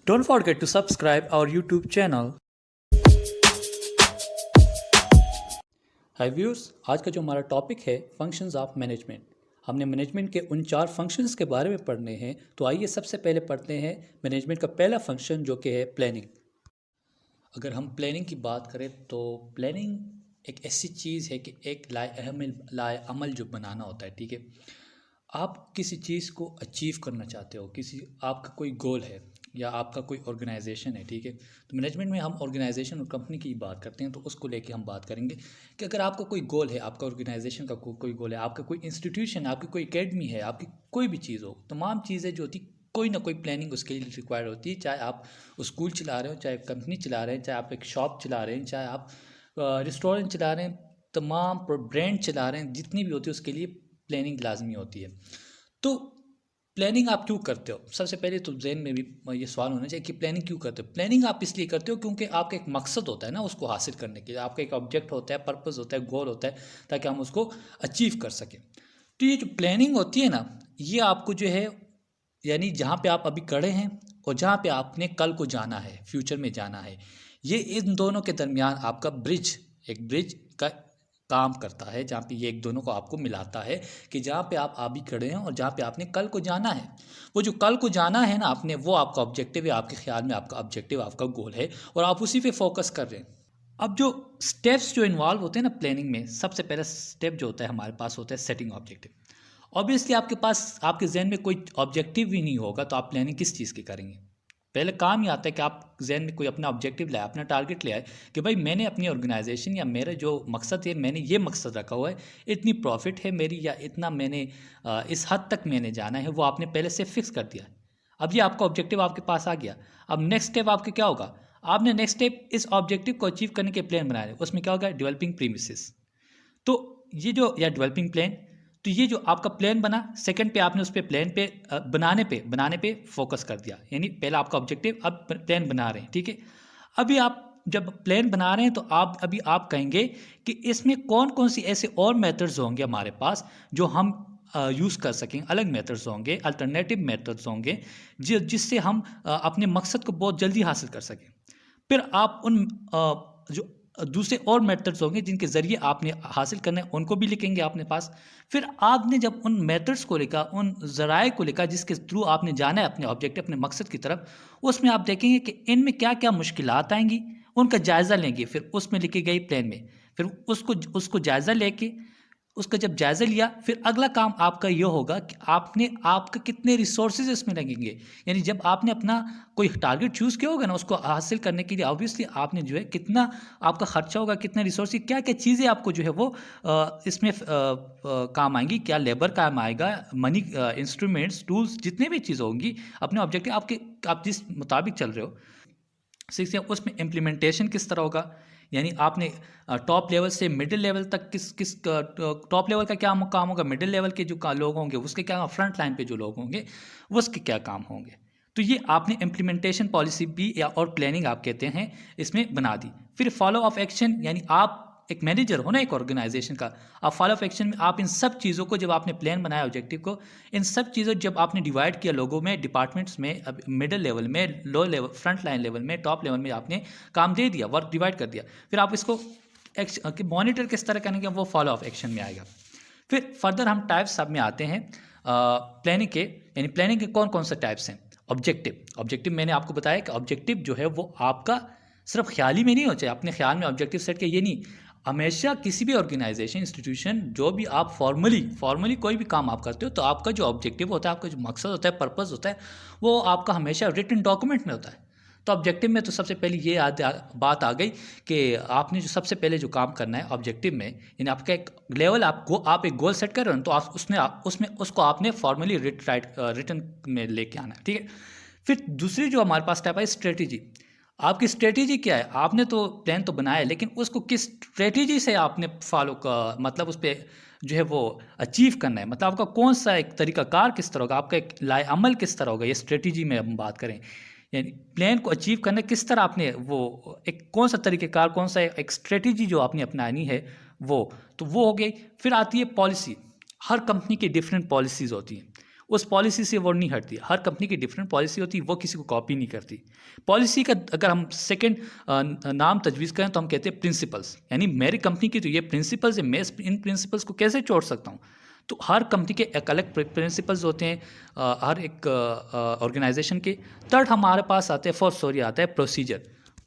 Don't forget to subscribe our YouTube channel. Hi viewers, आज का जो हमारा टॉपिक है फंक्शंस ऑफ मैनेजमेंट। हमने मैनेजमेंट के उन 4 फंक्शंस के बारे में पढ़ने हैं। तो आइए सबसे पहले पढ़ते हैं मैनेजमेंट का पहला फंक्शन जो कि है प्लानिंग। अगर हम प्लानिंग की बात करें तो प्लानिंग एक ऐसी चीज़ है कि एक लाए अमल जो बनाना होता है, ठीक है। आप किसी चीज़ को अचीव करना चाहते हो, किसी आपका कोई गोल है या आपका कोई ऑर्गेनाइजेशन है, ठीक है। तो मैनेजमेंट में हम ऑर्गेनाइजेशन और कंपनी की बात करते हैं, तो उसको लेके हम बात करेंगे कि अगर आपका कोई गोल है, आपका ऑर्गेनाइजेशन का कोई गोल है, आपका कोई इंस्टीट्यूशन है, आपकी कोई एकेडमी है, आपकी कोई भी चीज़ हो, तमाम चीज़ें जो होती कोई ना कोई प्लानिंग उसके लिए रिक्वायर्ड होती है। चाहे आप स्कूल चला रहे हो, चाहे कंपनी चला रहे हैं, चाहे आप एक शॉप चला रहे हैं, चाहे आप रेस्टोरेंट चला रहे हैं, तमाम ब्रांड चला रहे हैं, जितनी भी होती है उसके लिए प्लानिंग लाजमी होती है। तो प्लानिंग आप क्यों करते हो? सबसे पहले तो जहन में भी ये सवाल होना चाहिए कि प्लानिंग क्यों करते हो। प्लानिंग आप इसलिए करते हो क्योंकि आपका एक मकसद होता है ना, उसको हासिल करने के लिए आपका एक ऑब्जेक्ट होता है, पर्पस होता है, गोल होता है, ताकि हम उसको अचीव कर सकें। तो ये जो प्लानिंग होती है ना, ये आपको जो है, यानी जहाँ पे आप अभी खड़े हैं और जहाँ पे आपने कल को जाना है, फ्यूचर में जाना है, ये इन दोनों के दरमियान आपका एक ब्रिज का काम करता है, जहाँ पे ये एक दोनों को आपको मिलाता है कि जहाँ पे आप अभी खड़े हैं और जहाँ पे आपने कल को जाना है। वो जो कल को जाना है ना आपने, वो आपका ऑब्जेक्टिव है, आपके ख्याल में आपका ऑब्जेक्टिव, आपका गोल है, और आप उसी पे फोकस कर रहे हैं। अब जो स्टेप्स जो इन्वॉल्व होते हैं ना प्लानिंग में, सबसे पहला स्टेप जो होता है हमारे पास होता है सेटिंग ऑब्जेक्टिव। ऑब्वियसली आपके पास, आपके जहन में कोई ऑब्जेक्टिव भी नहीं होगा तो आप प्लानिंग किस चीज़ की करेंगे? पहले काम ही आता है कि आप जहन में कोई अपना ऑब्जेक्टिव लाए, अपना टारगेट ले आए कि भाई मैंने अपनी ऑर्गेनाइजेशन या मेरा जो मकसद है, मैंने ये मकसद रखा हुआ है, इतनी प्रॉफिट है मेरी, या इतना मैंने इस हद तक मैंने जाना है, वो आपने पहले से फिक्स कर दिया है। अब ये आपका ऑब्जेक्टिव आपके पास आ गया। अब नेक्स्ट स्टेप आपके क्या होगा? आपने नेक्स्ट स्टेप इस ऑब्जेक्टिव को अचीव करने के प्लान बनाए। उसमें क्या होगा? Developing premises. तो ये जो, या डेवलपिंग प्लान, तो ये जो आपका प्लान बना, सेकंड पे आपने उस पे प्लान पे बनाने पे फोकस कर दिया। यानी पहला आपका ऑब्जेक्टिव, अब प्लान बना रहे हैं, ठीक है। अभी आप जब प्लान बना रहे हैं तो आप कहेंगे कि इसमें कौन कौन सी ऐसे और मेथड्स होंगे हमारे पास जो हम यूज़ कर सकें। अलग मेथड्स होंगे, अल्टरनेटिव मेथड्स होंगे, जिससे हम अपने मकसद को बहुत जल्दी हासिल कर सकें। फिर आप उन जो दूसरे और मेथड्स होंगे जिनके ज़रिए आपने हासिल करना है, उनको भी लिखेंगे अपने पास। फिर आपने जब उन मेथड्स को लिखा, उन ज़राए को लिखा जिसके थ्रू आपने जाना है अपने ऑब्जेक्टिव, अपने मकसद की तरफ, उसमें आप देखेंगे कि इनमें क्या क्या मुश्किलात आएंगी, उनका जायज़ा लेंगे। फिर उसमें लिखी गई प्लान में, फिर उसको उसको जायज़ा लेके, उसका जब जायज़ा लिया, फिर अगला काम आपका ये होगा कि आपका कितने रिसोर्सेज इसमें लगेंगे। यानी जब आपने अपना कोई टारगेट चूज़ किया होगा ना, उसको हासिल करने के लिए ऑब्वियसली आपने जो है कितना आपका खर्चा होगा, कितने रिसोर्स, क्या क्या चीज़ें आपको जो है वो इसमें काम आएंगी, क्या लेबर काम आएगा, मनी, इंस्ट्रूमेंट्स, टूल्स, जितने भी चीज़ होंगी, अपने ऑब्जेक्टिव आप जिस मुताबिक चल रहे हो, सीखते हैं। उसमें इम्प्लीमेंटेशन किस तरह होगा, यानी आपने टॉप लेवल से मिडिल लेवल तक किस किस टॉप लेवल का क्या काम होगा, मिडिल लेवल के जो लोग होंगे उसके क्या, फ्रंट लाइन पे जो लोग होंगे उसके क्या काम होंगे। तो ये आपने इम्प्लीमेंटेशन पॉलिसी भी, या और प्लानिंग आप कहते हैं, इसमें बना दी। फिर फॉलो ऑफ एक्शन, यानी आप एक मैनेजर हो ना एक ऑर्गेनाइजेशन का, आप फॉलो ऑफ एक्शन में आप इन सब चीज़ों को, जब आपने प्लान बनाया ऑब्जेक्टिव को, इन सब चीज़ों जब आपने डिवाइड किया लोगों में, डिपार्टमेंट्स में, अब मिडिल लेवल में, low level, front line level में, टॉप लेवल में आपने काम दे दिया, वर्क डिवाइड कर दिया। फिर आप इसको मॉनिटर किस तरह करेंगे, वो फॉलो ऑफ एक्शन में आएगा। फिर फर्दर हम टाइप्स सब में आते हैं प्लानिंग के। यानी प्लानिंग के कौन कौन से टाइप्स हैं? ऑब्जेक्टिव मैंने आपको बताया कि ऑब्जेक्टिव जो है वो आपका सिर्फ ख्याल ही में नहीं हो, चाहे अपने ख्याल में ऑब्जेक्टिव सेट किया, ये नहीं। हमेशा किसी भी ऑर्गेनाइजेशन, इंस्टीट्यूशन, जो भी आप फॉर्मली कोई भी काम आप करते हो, तो आपका जो ऑब्जेक्टिव होता है, आपका जो मकसद होता है, पर्पस होता है, वो आपका हमेशा रिटन डॉक्यूमेंट में होता है। तो ऑब्जेक्टिव में तो सबसे पहले ये बात आ गई कि आपने जो सबसे पहले जो काम करना है ऑब्जेक्टिव में, यानी आपका एक लेवल, आप एक गोल सेट कर रहे हो, तो उसमें उसको आपने फॉर्मली रिटन में लेके आना है, ठीक है। फिर दूसरी जो हमारे पास स्टेप है, स्ट्रेटेजी। आपकी स्ट्रेटेजी क्या है? आपने तो प्लान तो बनाया है, लेकिन उसको किस स्ट्रेटेजी से आपने फॉलो का, मतलब उस पर जो है वो अचीव करना है, मतलब आपका कौन सा एक तरीकाकार किस तरह होगा, आपका एक लाए अमल किस तरह होगा, ये स्ट्रेटेजी में हम बात करें। यानी प्लान को अचीव करना किस तरह आपने वो एक कौन सा तरीक़ेकार, कौन सा एक स्ट्रेटेजी जो आपने अपनानी है, वो तो वो हो गई। फिर आती है पॉलिसी। हर कंपनी की डिफरेंट पॉलिसीज़ होती हैं, उस पॉलिसी से वो नहीं हटती। हर कंपनी की डिफरेंट पॉलिसी होती है, वो किसी को कॉपी नहीं करती। पॉलिसी का अगर हम सेकंड नाम तजवीज़ करें तो हम कहते हैं प्रिंसिपल्स, यानी मेरी कंपनी की तो ये प्रिंसिपल्स है, मैं इन प्रिंसिपल्स को कैसे छोड़ सकता हूँ। तो हर कंपनी के एक अलग प्रिंसिपल्स होते हैं, हर एक ऑर्गेनाइजेशन के। थर्ड हमारे पास आते हैं, फोर्थ सॉरी आता है प्रोसीजर।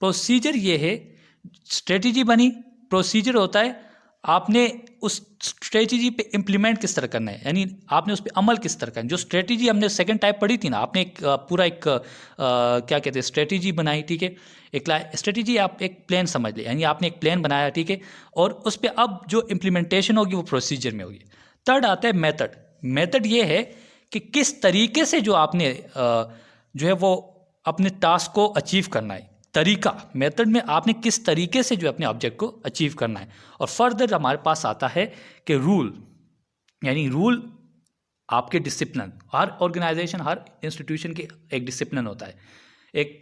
प्रोसीजर ये है, स्ट्रेटजी बनी, प्रोसीजर होता है आपने उस स्ट्रेटजी पे इम्प्लीमेंट किस तरह करना है, यानी आपने उस पर अमल किस तरह करना है। जो स्ट्रेटजी हमने सेकंड टाइप पढ़ी थी ना, आपने एक पूरा एक क्या कहते हैं स्ट्रेटजी बनाई, ठीक है। एक स्ट्रेटजी आप एक प्लान समझ ले, यानी आपने एक प्लान बनाया, ठीक है, और उस पर अब जो इम्प्लीमेंटेशन होगी वो प्रोसीजर में होगी। थर्ड आता है मेथड। मेथड ये है कि किस तरीके से जो आपने जो है वो अपने टास्क को अचीव करना है। तरीका, मेथड में आपने किस तरीके से जो अपने ऑब्जेक्ट को अचीव करना है। और फर्दर हमारे पास आता है कि रूल, यानी रूल आपके डिसिप्लिन। हर ऑर्गेनाइजेशन, हर इंस्टीट्यूशन के एक डिसिप्लिन होता है। एक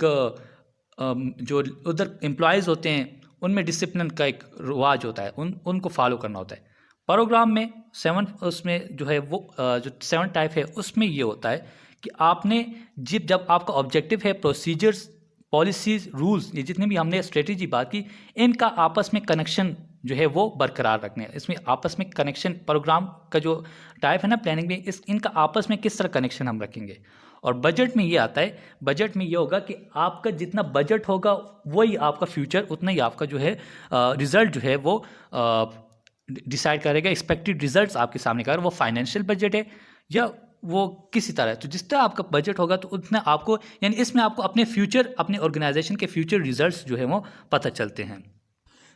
जो उधर एम्प्लॉयज़ होते हैं उनमें डिसिप्लिन का एक रिवाज होता है, उनको फॉलो करना होता है। प्रोग्राम में 7 उसमें जो है वो जो 7 टाइप है उसमें ये होता है कि आपने जब आपका ऑब्जेक्टिव है, प्रोसीजर्स, पॉलिसीज़, रूल्स, ये जितने भी हमने स्ट्रेटजी बात की, इनका आपस में कनेक्शन जो है वो बरकरार रखने हैं। इसमें आपस में कनेक्शन, प्रोग्राम का जो टाइप है ना प्लानिंग में, इनका आपस में किस तरह कनेक्शन हम रखेंगे। और बजट में ये आता है, बजट में ये होगा कि आपका जितना बजट होगा वही आपका फ्यूचर, उतना ही आपका जो है रिजल्ट जो है वो डिसाइड करेगा। एक्सपेक्टेड रिजल्ट्स आपके सामने का, वो फाइनेंशियल बजट है या वो किसी तरह, तो जिस तरह आपका बजट होगा तो उतना आपको, यानी इसमें आपको अपने फ्यूचर, अपने ऑर्गेनाइजेशन के फ्यूचर रिजल्ट्स जो है वो पता चलते हैं।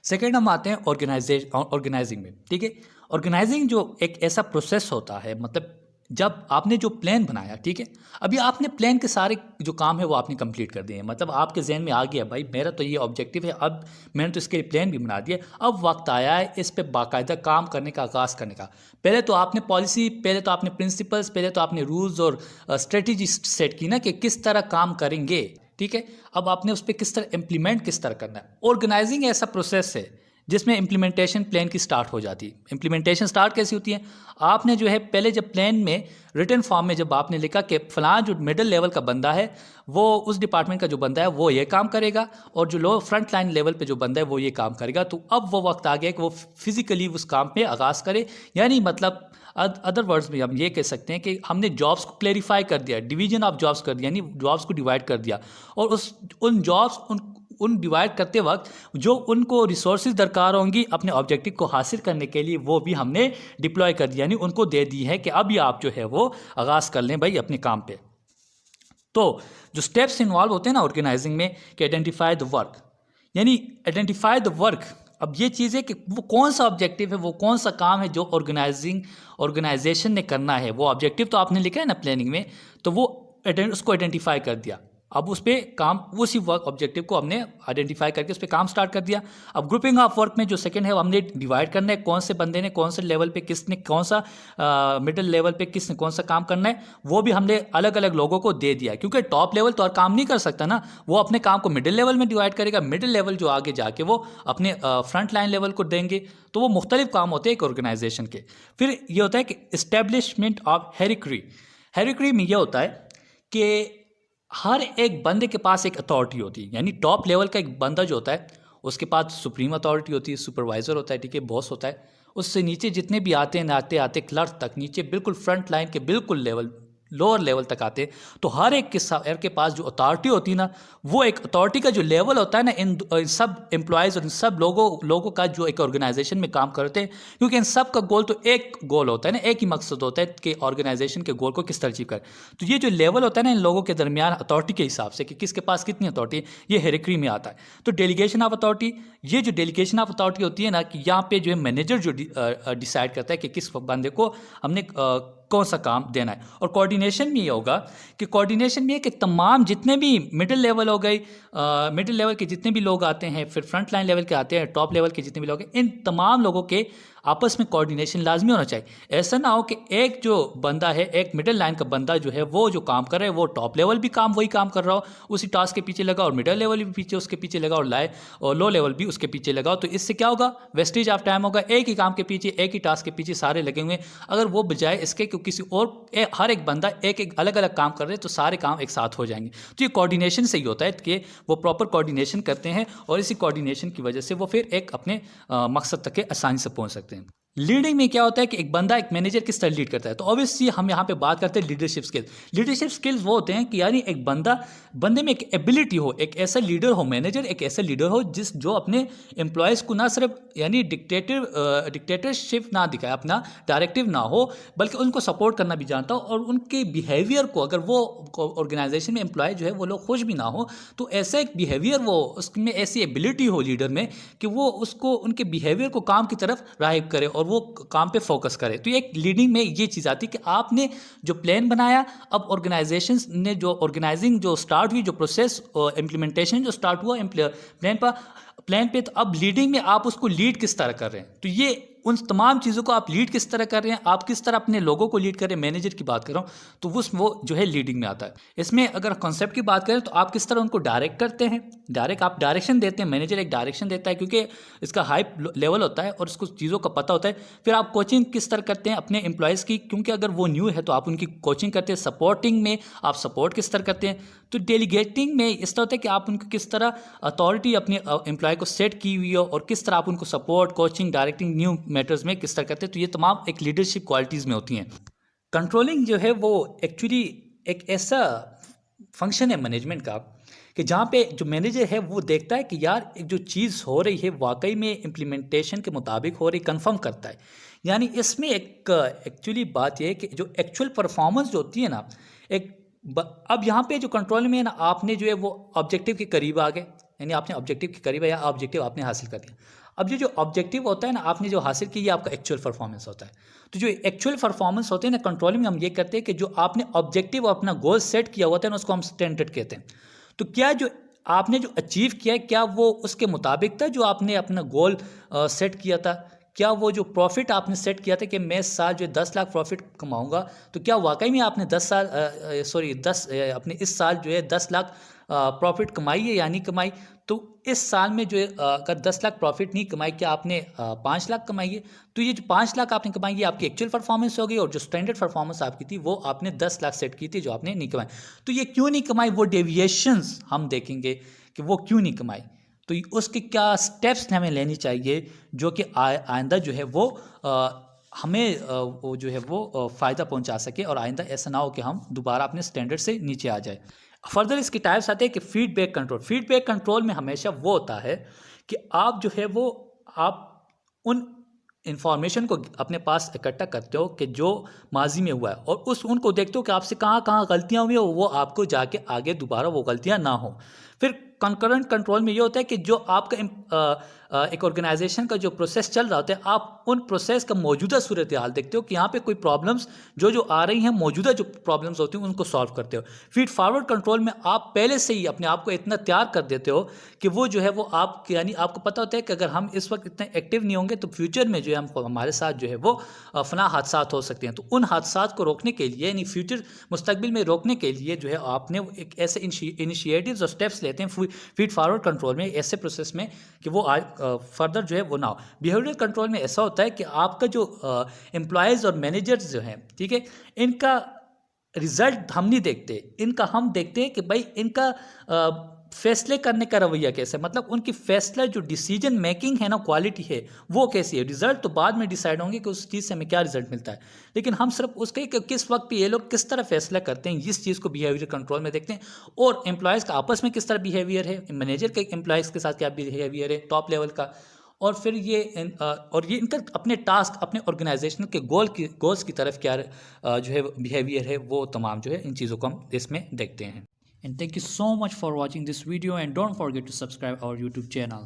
सेकेंड हम आते हैं ऑर्गेनाइजिंग में, ठीक है। ऑर्गेनाइजिंग जो एक ऐसा प्रोसेस होता है, मतलब जब आपने जो प्लान बनाया, ठीक है, अभी आपने प्लान के सारे जो काम है वो आपने कंप्लीट कर दिए हैं, मतलब आपके जहन में आ गया भाई मेरा तो ये ऑब्जेक्टिव है, अब मैंने तो इसके लिए प्लान भी बना दिया, अब वक्त आया है इस पे बाकायदा काम करने का, आगाज़ करने का। पहले तो आपने पॉलिसी, पहले तो आपने प्रिंसिपल्स, पहले तो आपने रूल्स और स्ट्रेटजी सेट की ना कि किस तरह काम करेंगे, ठीक है। अब आपने उस पर किस तरह इम्प्लीमेंट किस तरह करना है। ऑर्गेनाइजिंग ऐसा प्रोसेस है जिसमें इम्प्लीमेंटेशन प्लान की स्टार्ट हो जाती है। इम्प्लीमेंटेशन स्टार्ट कैसी होती है, आपने जो है पहले जब प्लान में रिटन फॉर्म में जब आपने लिखा कि फलां जो मिडिल लेवल का बंदा है वो उस डिपार्टमेंट का जो बंदा है वो ये काम करेगा, और जो लो फ्रंट लाइन लेवल पे जो बंदा है वो ये काम करेगा, तो अब वो वक्त आ गया कि वो फिजिकली उस काम पे आगाज़ करे। यानी मतलब अदर वर्ड्स में हम ये कह सकते हैं कि हमने जॉब्स को क्लेरिफाई कर दिया, डिवीजन ऑफ जॉब्स कर दिया, यानी जॉब्स को डिवाइड कर दिया, और उन जॉब्स उन डिवाइड करते वक्त जो उनको रिसोर्सेज दरकार होंगी अपने ऑब्जेक्टिव को हासिल करने के लिए, वो भी हमने डिप्लॉय कर दिया, यानी उनको दे दी है कि अभी आप जो है वो आगाज़ कर लें भाई अपने काम पे। तो जो स्टेप्स इन्वॉल्व होते हैं ना ऑर्गेनाइजिंग में, कि आइडेंटिफाई द वर्क, यानी आइडेंटिफाई द वर्क। अब ये चीज़ है कि वो कौन सा ऑब्जेक्टिव है, वो कौन सा काम है जो ऑर्गेनाइजेशन ने करना है। वो ऑब्जेक्टिव तो आपने लिखा है ना प्लानिंग में, तो वो उसको आइडेंटिफाई कर दिया। अब उस पर काम, उसी वर्क ऑब्जेक्टिव को हमने आइडेंटिफाई करके उस पर काम स्टार्ट कर दिया। अब ग्रुपिंग ऑफ वर्क में जो सेकंड है हमने डिवाइड करना है, कौन से बंदे ने कौन से लेवल पे किसने कौन सा मिडिल लेवल पे किसने कौन सा काम करना है, वो भी हमने अलग अलग लोगों को दे दिया, क्योंकि टॉप लेवल तो और काम नहीं कर सकता ना, वो अपने काम को मिडिल लेवल में डिवाइड करेगा, मिडिल लेवल जो आगे जाके वो अपने फ्रंट लाइन लेवल को देंगे। तो वो मुख्तलिफ काम होते हैं एक ऑर्गेनाइजेशन के। फिर ये होता है कि इस्टेब्लिशमेंट ऑफ हेरिक्री। हेरिक्री में ये होता है कि हर एक बंदे के पास एक अथॉरिटी होती है, यानी टॉप लेवल का एक बंदा जो होता है उसके पास सुप्रीम अथॉरिटी होती है, सुपरवाइज़र होता है, ठीक है, बॉस होता है। उससे नीचे जितने भी आते हैं, आते आते क्लर्क तक, नीचे बिल्कुल फ्रंट लाइन के बिल्कुल लेवल, लोअर लेवल तक आते हैं। तो हर एक के पास जो अथॉरिटी होती है ना, वो एक अथॉरिटी का जो लेवल होता है ना, इन सब एम्प्लॉयज़ और इन सब लोगों का जो एक ऑर्गेनाइजेशन में काम करते हैं, क्योंकि इन सब का गोल तो एक गोल होता है ना, एक ही मकसद होता है कि ऑर्गेनाइजेशन के गोल को किस तरह अचीव करें। तो ये जो लेवल होता है ना इन लोगों के दरमियान अथॉरिटी के हिसाब से कि किसके पास कितनी अथॉरिटी है, ये हेरिक्री में आता है। तो डेलीगेशन ऑफ अथॉरिटी, ये जो डेलीगेशन ऑफ अथॉरिटी होती है ना, कि यहाँ पे जो है मैनेजर जो डिसाइड करता है कि किस बंदे को हमने कौन सा काम देना है। और कोऑर्डिनेशन में ये होगा कि कोऑर्डिनेशन में है कि तमाम जितने भी मिडिल लेवल हो गए, मिडिल लेवल के जितने भी लोग आते हैं, फिर फ्रंट लाइन लेवल के आते हैं, टॉप लेवल के जितने भी लोग हैं, इन तमाम लोगों के आपस में कोऑर्डिनेशन लाजमी होना चाहिए। ऐसा ना हो कि एक जो बंदा है, एक मिडिल लाइन का बंदा जो है, वो जो काम कर रहा है वो टॉप लेवल भी वही काम कर रहा हो, उसी टास्क के पीछे लगा, और मिडिल लेवल भी पीछे उसके पीछे लगा, और लो लेवल भी उसके पीछे लगा। तो इससे क्या होगा, वेस्टेज ऑफ टाइम होगा। एक ही काम के पीछे, एक ही टास्क के पीछे सारे लगे हुए। अगर वो बजाय इसके कि किसी और हर एक बंदा एक एक अलग अलग काम कर रहे हैं तो सारे काम एक साथ हो जाएंगे। तो ये कोऑर्डिनेशन से ही होता है कि वो प्रॉपर कोऑर्डिनेशन करते हैं, और इसी कोऑर्डिनेशन की वजह से वो फिर एक अपने मकसद तक के आसानी से पहुंच सकते हैं। लीडिंग में क्या होता है कि एक बंदा, एक मैनेजर किस तरह लीड करता है। तो ऑब्वियसली हम यहाँ पे बात करते हैं लीडरशिप स्किल्स। लीडरशिप स्किल्स वो होते हैं कि यानी एक बंदे में एक एबिलिटी हो, एक ऐसा लीडर हो, मैनेजर एक ऐसा लीडर हो जो अपने एम्प्लॉयज़ को ना सिर्फ यानी डिक्टेटरशिप ना दिखाए, अपना डायरेक्टिव ना हो, बल्कि उनको सपोर्ट करना भी जानता हो, और उनके बिहेवियर को, अगर वो ऑर्गेनाइजेशन में एम्प्लॉय जो है वो लोग खुश भी ना हो, तो ऐसा एक बिहेवियर, वो उसमें ऐसी एबिलिटी हो लीडर में कि वो उसको उनके बिहेवियर को काम की तरफ राइव करे और वो काम पे फोकस करे। तो एक लीडिंग में ये चीज़ आती है कि आपने जो प्लान बनाया, अब ऑर्गेनाइजेशन ने जो ऑर्गेनाइजिंग जो स्टार्ट हुई, जो प्रोसेस इम्प्लीमेंटेशन जो स्टार्ट हुआ प्लान पे, तो अब लीडिंग में आप उसको लीड किस तरह कर रहे हैं। तो ये उन तमाम चीज़ों को आप लीड किस तरह कर रहे हैं, आप किस तरह अपने लोगों को लीड कर रहे हैं, मैनेजर की बात कर रहा हूँ, तो वो जो है लीडिंग में आता है। इसमें अगर कॉन्सेप्ट की बात करें तो आप किस तरह उनको डायरेक्ट करते हैं, आप डायरेक्शन देते हैं, मैनेजर एक डायरेक्शन देता है क्योंकि इसका हाई लेवल होता है और उसको चीज़ों का पता होता है। फिर आप कोचिंग किस तरह करते हैं अपने एम्प्लॉयज़ की, क्योंकि अगर वो न्यू है तो आप उनकी कोचिंग करते हैं। सपोर्टिंग में आप सपोर्ट किस तरह करते हैं। तो डेलीगेटिंग में इस तरह होता है कि आप उनको किस तरह अथॉरिटी अपने एम्प्लॉय को सेट की हुई हो, और किस तरह आप उनको support, coaching, directing new matters में किस तरह करते हैं। तो ये तमाम एक लीडरशिप क्वालिटीज़ में होती हैं। कंट्रोलिंग जो है वो एक्चुअली एक ऐसा फंक्शन है मैनेजमेंट का कि जहाँ पे जो मैनेजर है वो देखता है कि यार एक जो चीज़ हो रही है वाकई में इम्प्लीमेंटेशन के मुताबिक हो रही, कंफर्म करता है। यानी इसमें एक एक्चुअली बात यह है कि जो एक्चुअल परफॉर्मेंस जो होती है ना, अब यहाँ पे जो कंट्रोल में है ना, आपने जो है वो ऑब्जेक्टिव के करीब आ गए, यानी आपने ऑब्जेक्टिव के करीब है या ऑब्जेक्टिव आपने हासिल कर लिया। अब ये जो ऑब्जेक्टिव होता है ना, आपने जो हासिल किया, ये आपका एक्चुअल परफॉर्मेंस होता है। तो जो एक्चुअल परफॉर्मेंस होते हैं ना कंट्रोलिंग में, हम ये करते हैं कि जो आपने ऑब्जेक्टिव और अपना गोल सेट किया होता है ना, उसको हम स्टैंडर्ड कहते हैं। तो क्या जो आपने जो अचीव किया है, क्या वो उसके मुताबिक था जो आपने अपना गोल सेट किया था। क्या वो जो प्रॉफिट आपने सेट किया था कि मैं इस साल जो 10 लाख प्रॉफिट कमाऊंगा, तो क्या वाकई में आपने अपने इस साल जो है 10 लाख प्रॉफिट कमाई है या नहीं कमाई। तो इस साल में जो है अगर 10 लाख प्रॉफिट नहीं कमाई, क्या आपने 5 लाख कमाई है। तो ये जो 5 लाख आपने कमाई है आपकी एक्चुअल परफॉर्मेंस हो गई, और जो स्टैंडर्ड परफॉर्मेंस आपकी थी वो आपने 10 लाख सेट की थी जो आपने नहीं कमाई। तो ये क्यों नहीं कमाई, वो डेविएशंस हम देखेंगे कि वो क्यों नहीं कमाई। तो उसके क्या स्टेप्स हमें लेनी चाहिए जो कि आइंदा जो है वो हमें वो जो है वो फ़ायदा पहुंचा सके, और आइंदा ऐसा ना हो कि हम दोबारा अपने स्टैंडर्ड से नीचे आ जाए। फर्दर इसके टाइप्स आते हैं कि फीडबैक कंट्रोल। फीडबैक कंट्रोल में हमेशा वो होता है कि आप जो है वो आप उन इंफॉर्मेशन को अपने पास इकट्ठा करते हो कि जो माजी में हुआ है, और उनको देखते हो कि आपसे कहाँ कहाँ गलतियाँ हुई हो, वो आपको जाके आगे दोबारा वो गलतियाँ ना हो। फिर कंकरेंट कंट्रोल में ये होता है कि जो आपका एक ऑर्गेनाइजेशन का जो प्रोसेस चल रहा होता है, आप उन प्रोसेस का मौजूदा सूरत हाल देखते हो कि यहाँ पे कोई प्रॉब्लम्स जो आ रही हैं, मौजूदा जो प्रॉब्लम्स होती हैं उनको सॉल्व करते हो। फीड फॉरवर्ड कंट्रोल में आप पहले से ही अपने आप को इतना तैयार कर देते हो कि वो जो है वो आप, यानी आपको पता होता है कि अगर हम इस वक्त इतने एक्टिव नहीं होंगे तो फ्यूचर में जो है हमारे साथ जो है वो फना हादसा हो सकते हैं। तो उन हादसा को रोकने के लिए, यानी फ्यूचर मुस्तकबिल में रोकने के लिए जो है आपने एक ऐसे इनिशिएटिव्स और स्टेप्स लेते हैं फीड फॉरवर्ड कंट्रोल में, ऐसे प्रोसेस में कि वो फर्दर जो है वो ना हो। बिहेवियरल कंट्रोल में ऐसा होता है कि आपका जो एम्प्लॉयज़ और मैनेजर्स जो हैं, ठीक है, इनका रिजल्ट हम नहीं देखते, इनका हम देखते हैं कि भाई इनका फैसले करने का रवैया कैसे, मतलब उनकी फैसला जो डिसीजन मेकिंग है ना, क्वालिटी है वो कैसी है। रिजल्ट तो बाद में डिसाइड होंगे कि उस चीज़ से हमें क्या रिजल्ट मिलता है, लेकिन हम सिर्फ उसके कि किस वक्त पे ये लोग किस तरह फैसला करते हैं, इस चीज़ को बिहेवियर कंट्रोल में देखते हैं। और एम्प्लॉयज़ का आपस में किस तरह बिहेवियर है, मैनेजर के एम्प्लॉयज़ के साथ क्या बिहेवियर है टॉप लेवल का, और फिर ये इनका अपने टास्क, अपने ऑर्गेनाइजेशन के गोल्स की तरफ क्या जो है बिहेवियर है, वो तमाम जो है इन चीज़ों को हम इसमें देखते हैं। And thank you so much for watching this video, and don't forget to subscribe our YouTube channel.